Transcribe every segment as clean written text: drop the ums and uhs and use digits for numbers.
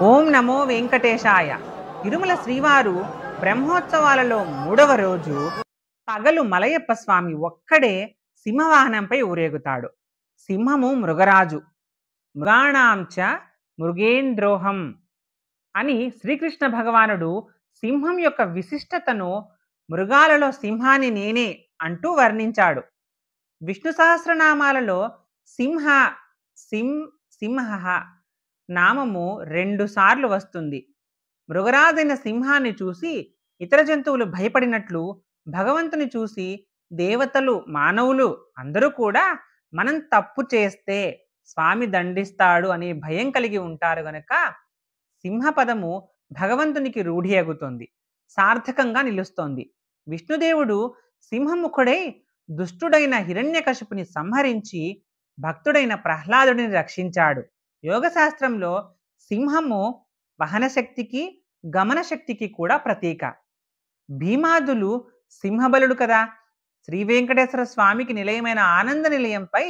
ఓం నమో వెంకటేశాయ. తిరుమల శ్రీవారు బ్రహ్మోత్సవాలలో 3వ రోజు పగలు మలయప్ప స్వామి ఒక్కడే సింహవాహనంపై ఊరేగుతాడు. సింహము మృగరాజు. మృగాణాంచ మృగేంద్రోహం అని శ్రీకృష్ణ భగవానుడు సింహం యొక్క విశిష్టతను మృగాలలో సింహాన్ని నేనే అంటూ వర్ణించాడు. విష్ణు సహస్రనామాలలో సింహ సింహ నామము 2 సార్లు వస్తుంది. మృగరాజైన సింహాన్ని చూసి ఇతర జంతువులు భయపడినట్లు భగవంతుని చూసి దేవతలు, మానవులు అందరూ కూడా మనం తప్పు చేస్తే స్వామి దండిస్తాడు అనే భయం కలిగి ఉంటారు గనక సింహపదము భగవంతునికి రూఢి అగుతుంది, సార్థకంగా నిలుస్తోంది. విష్ణుదేవుడు సింహముఖుడై దుష్టుడైన హిరణ్యకశిపుని సంహరించి భక్తుడైన ప్రహ్లాదుడిని రక్షించాడు. యోగశాస్త్రంలో సింహము వహన శక్తికి, గమన శక్తికి కూడా ప్రతీక. భీమాదులు సింహబలుడు కదా. శ్రీ వెంకటేశ్వర స్వామికి నిలయమైన ఆనంద నిలయంపై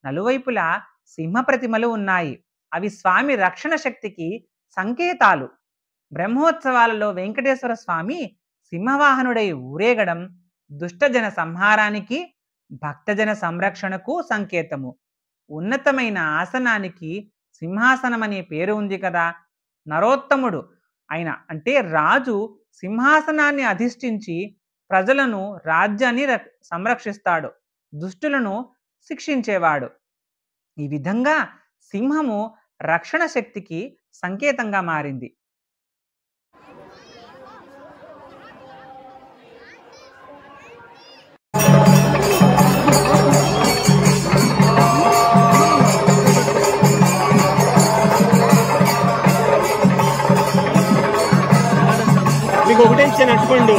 నలువైపులా సింహ ప్రతిమలు ఉన్నాయి. అవి స్వామి రక్షణ శక్తికి సంకేతాలు. బ్రహ్మోత్సవాలలో వెంకటేశ్వర స్వామి సింహవాహనుడై ఊరేగడం దుష్టజన సంహారానికి, భక్తజన సంరక్షణకు సంకేతము. ఉన్నతమైన ఆసనానికి సింహాసనం అనే పేరు ఉంది కదా. నరోత్తముడు ఆయన అంటే రాజు సింహాసనాన్ని అధిష్ఠించి ప్రజలను, రాజ్యాన్ని సంరక్షిస్తాడు, దుష్టులను శిక్షించేవాడు. ఈ విధంగా సింహము రక్షణ శక్తికి సంకేతంగా మారింది. మీకు ఒకటే ఇచ్చాను అట్టుకోండి.